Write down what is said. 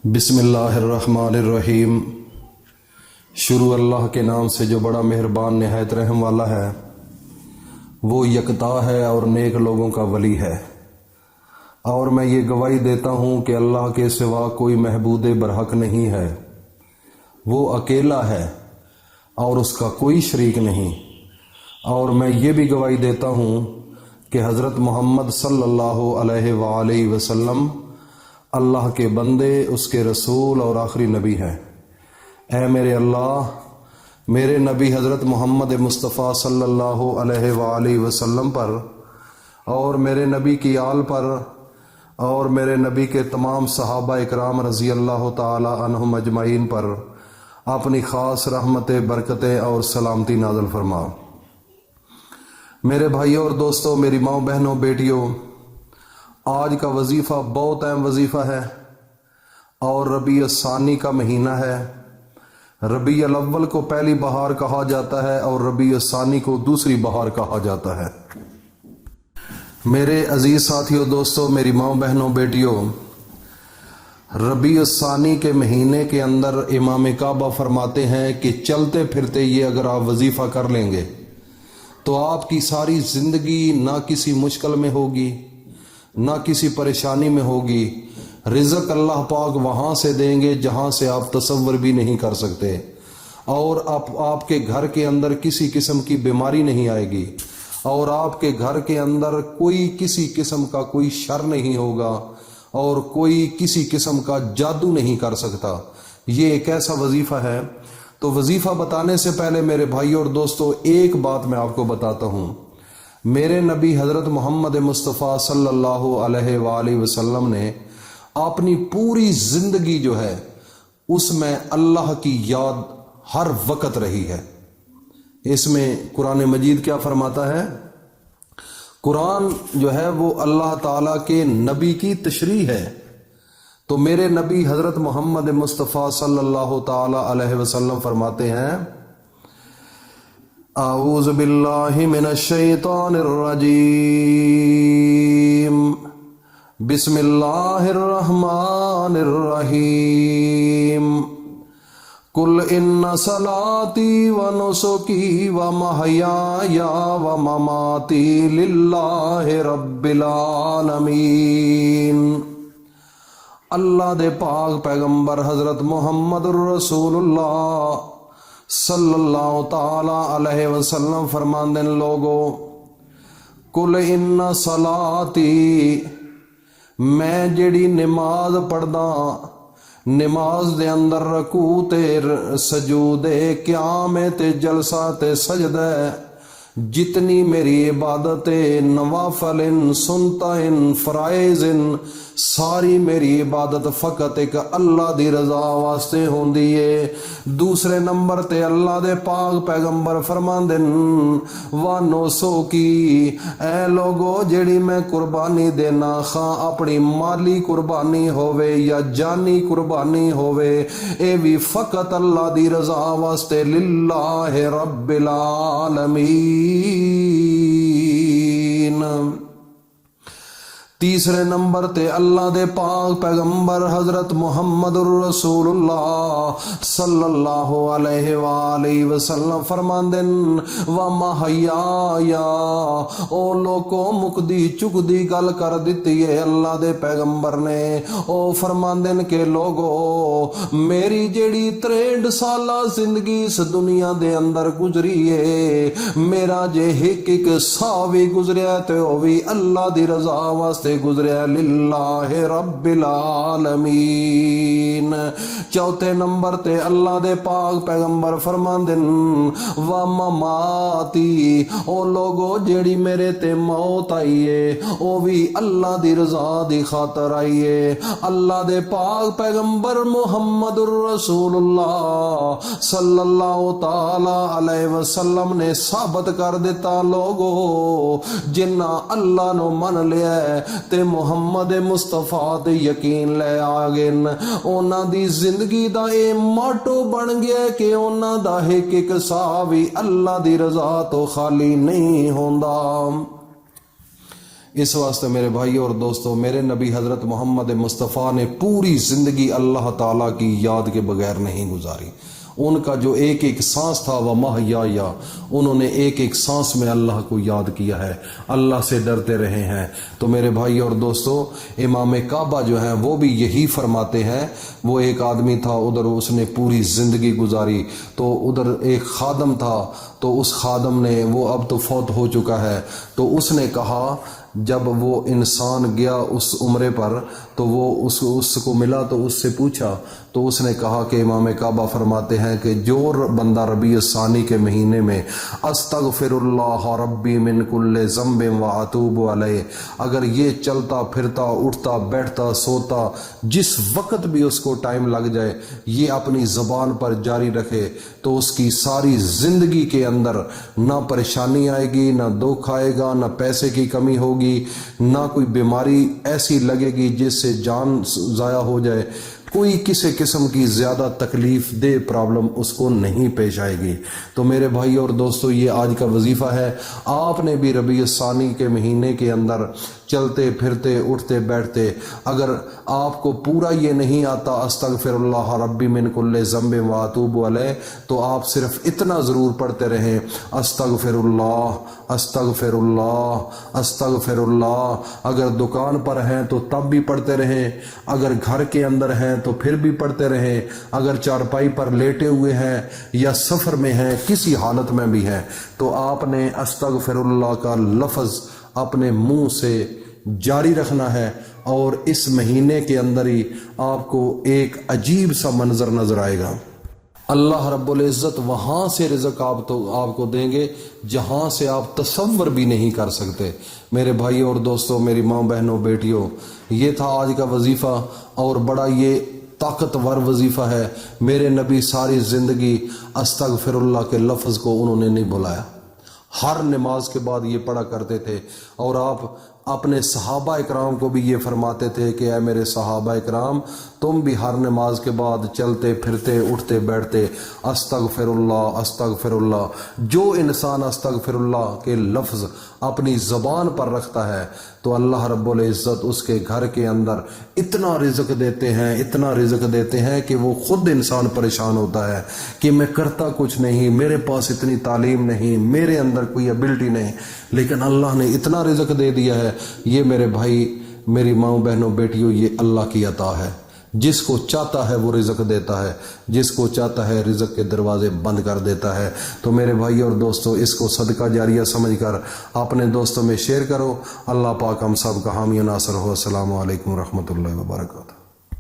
بسم اللہ الرحمن الرحیم۔ شروع اللہ کے نام سے جو بڑا مہربان نہایت رحم والا ہے۔ وہ یکتا ہے اور نیک لوگوں کا ولی ہے، اور میں یہ گواہی دیتا ہوں کہ اللہ کے سوا کوئی معبود برحق نہیں ہے۔ وہ اکیلا ہے اور اس کا کوئی شریک نہیں۔ اور میں یہ بھی گواہی دیتا ہوں کہ حضرت محمد صلی اللہ علیہ وآلہ وسلم اللہ کے بندے، اس کے رسول اور آخری نبی ہیں۔ اے میرے اللہ، میرے نبی حضرت محمد مصطفیٰ صلی اللہ علیہ وآلہ وسلم پر اور میرے نبی کی آل پر اور میرے نبی کے تمام صحابہ اکرام رضی اللہ تعالی عنہم اجمعین پر اپنی خاص رحمتیں، برکتیں اور سلامتی نازل فرما۔ میرے بھائیوں اور دوستوں، میری ماں، بہنوں، بیٹیوں، آج کا وظیفہ بہت اہم وظیفہ ہے اور ربیع الثانی کا مہینہ ہے۔ ربیع الاول کو پہلی بہار کہا جاتا ہے اور ربیع الثانی کو دوسری بہار کہا جاتا ہے۔ میرے عزیز ساتھیوں، دوستوں، میری ماں، بہنوں، بیٹیوں، ربیع الثانی کے مہینے کے اندر امام کعبہ فرماتے ہیں کہ چلتے پھرتے یہ اگر آپ وظیفہ کر لیں گے تو آپ کی ساری زندگی نہ کسی مشکل میں ہوگی، نہ کسی پریشانی میں ہوگی۔ رزق اللہ پاک وہاں سے دیں گے جہاں سے آپ تصور بھی نہیں کر سکتے، اور آپ کے گھر کے اندر کسی قسم کی بیماری نہیں آئے گی، اور آپ کے گھر کے اندر کوئی کسی قسم کا کوئی شر نہیں ہوگا، اور کوئی کسی قسم کا جادو نہیں کر سکتا۔ یہ ایک ایسا وظیفہ ہے۔ تو وظیفہ بتانے سے پہلے میرے بھائیوں اور دوستوں، ایک بات میں آپ کو بتاتا ہوں۔ میرے نبی حضرت محمد مصطفیٰ صلی اللہ علیہ وآلہ وسلم نے اپنی پوری زندگی جو ہے اس میں اللہ کی یاد ہر وقت رہی ہے۔ اس میں قرآن مجید کیا فرماتا ہے؟ قرآن جو ہے وہ اللہ تعالیٰ کے نبی کی تشریح ہے۔ تو میرے نبی حضرت محمد مصطفیٰ صلی اللہ تعالی علیہ وسلم فرماتے ہیں، اعوذ باللہ من الشیطان الرجیم، بسم اللہ الرحمن الرحیم، قل ان صلاتی و نسکی و محیای و مماتی للہ رب العالمین۔ اللہ دے پاک پیغمبر حضرت محمد الرسول اللہ صلی اللہ تعالی علیہ وسلم فرماندے نے، لوگو، کل ان صلاتی، میں جڑی نماز پڑھدا، نماز دے اندر رکوع تے سجودے، قیام تے جلسہ تے سجدہ، جتنی میری عبادت نوافل سنتا فرائض، ساری میری عبادت فقط ایک اللہ دی رضا واسطے ہوندی ہے۔ دوسرے نمبر تے اللہ دے پاک پیغمبر فرماندے وانو سو کی، اے لوگو، جیڑی میں قربانی دینا، خواہ اپنی مالی قربانی ہووے یا جانی قربانی ہووے، اے بھی فقط اللہ دی رضا واسطے، للہ رب العالمین۔ تیسرے نمبر تے اللہ دے پاک پیغمبر حضرت محمد الرسول اللہ صلی اللہ علیہ وآلہ وسلم فرماندے وَمَحْيَايَ، او لوکو مکدی چکدی گل کر دیتی ہے اللہ دے پیغمبر نے۔ او فرماندے کہ لوگو، میری جیڑی 63 سالہ زندگی اس دنیا دے اندر گزری ہے، میرا جے ایک ایک سا بھی گزریا تے وہ بھی اللہ دی رضا واسطے گزریا، للہ رب العالمین۔ چوتھے نمبر تے اللہ دے پاک پیغمبر فرماندے وَمَمَاتِي، او لوگو، جیڑی میرے تے موت آئی ہے او بھی اللہ دی رضا دی خاطر آئی ہے۔ اللہ دے پاک پیغمبر محمد الرسول اللہ صلی اللہ تعالی علیہ وسلم نے ثابت کر دیتا، لوگو، جنہ اللہ نو من لیا ہے تے محمد مصطفیٰ تے یقین لے آگے، اونا دی زندگی دا اے ماٹو بن گیا کہ اونا دا ایک ایک سا بھی اللہ دی رضا تو خالی نہیں ہوندا۔ اس واسطے میرے بھائی اور دوستو، میرے نبی حضرت محمد مصطفیٰ نے پوری زندگی اللہ تعالیٰ کی یاد کے بغیر نہیں گزاری۔ ان کا جو ایک ایک سانس تھا وہ محیا، انہوں نے ایک ایک سانس میں اللہ کو یاد کیا ہے، اللہ سے ڈرتے رہے ہیں۔ تو میرے بھائی اور دوستو، امام کعبہ جو ہیں وہ بھی یہی فرماتے ہیں۔ وہ ایک آدمی تھا، ادھر اس نے پوری زندگی گزاری، تو ادھر ایک خادم تھا، تو اس خادم نے، وہ اب تو فوت ہو چکا ہے، تو اس نے کہا، جب وہ انسان گیا اس عمرے پر تو وہ اس کو ملا تو اس سے پوچھا، تو اس نے کہا کہ امام کعبہ فرماتے ہیں کہ جو بندہ ربیع الثانی کے مہینے میں استغفر اللہ ربی من کل ذنب واتوب علیہ، اگر یہ چلتا پھرتا اٹھتا بیٹھتا سوتا جس وقت بھی اس کو ٹائم لگ جائے یہ اپنی زبان پر جاری رکھے، تو اس کی ساری زندگی کے اندر نہ پریشانی آئے گی، نہ دکھ آئے گا، نہ پیسے کی کمی ہوگی، نہ کوئی بیماری ایسی لگے گی جس سے جان ضائع ہو جائے، کوئی کسی قسم کی زیادہ تکلیف دہ پرابلم اس کو نہیں پیش آئے گی۔ تو میرے بھائی اور دوستو، یہ آج کا وظیفہ ہے۔ آپ نے بھی ربیع الثانی کے مہینے کے اندر چلتے پھرتے اٹھتے بیٹھتے، اگر آپ کو پورا یہ نہیں آتا استغفر اللہ ربی من کل ذنب واتوب علیہ، تو آپ صرف اتنا ضرور پڑھتے رہیں، استغفر اللہ استغفر اللہ استغفر اللہ۔ اگر دکان پر ہیں تو تب بھی پڑھتے رہیں، اگر گھر کے اندر ہیں تو پھر بھی پڑھتے رہیں، اگر چارپائی پر لیٹے ہوئے ہیں یا سفر میں ہیں، کسی حالت میں بھی ہیں، تو آپ نے استغفر اللہ کا لفظ اپنے منہ سے جاری رکھنا ہے۔ اور اس مہینے کے اندر ہی آپ کو ایک عجیب سا منظر نظر آئے گا، اللہ رب العزت وہاں سے رزق آپ کو دیں گے جہاں سے آپ تصور بھی نہیں کر سکتے۔ میرے بھائی اور دوستوں، میری ماں بہنوں بیٹیوں، یہ تھا آج کا وظیفہ، اور بڑا یہ طاقتور وظیفہ ہے۔ میرے نبی ساری زندگی استغفر اللہ کے لفظ کو انہوں نے نہیں بھلایا، ہر نماز کے بعد یہ پڑھا کرتے تھے، اور آپ اپنے صحابہ اکرام کو بھی یہ فرماتے تھے کہ اے میرے صحابہ اکرام، تم بھی ہر نماز کے بعد چلتے پھرتے اٹھتے بیٹھتے استغفر اللہ استغفر اللہ۔ جو انسان استغفر اللہ کے لفظ اپنی زبان پر رکھتا ہے تو اللہ رب العزت اس کے گھر کے اندر اتنا رزق دیتے ہیں، اتنا رزق دیتے ہیں کہ وہ خود انسان پریشان ہوتا ہے کہ میں کرتا کچھ نہیں، میرے پاس اتنی تعلیم نہیں، میرے اندر کوئی ایبلٹی نہیں، لیکن اللہ نے اتنا رزق دے دیا ہے۔ یہ میرے بھائی، میری ماں بہنوں بیٹیوں، یہ اللہ کی عطا ہے۔ جس کو چاہتا ہے وہ رزق دیتا ہے، جس کو چاہتا ہے رزق کے دروازے بند کر دیتا ہے۔ تو میرے بھائی اور دوستو، اس کو صدقہ جاریہ سمجھ کر اپنے دوستوں میں شیئر کرو۔ اللہ پاک ہم سب کا حامی و ناصر ہو۔ السلام علیکم ورحمۃ اللہ وبرکاتہ۔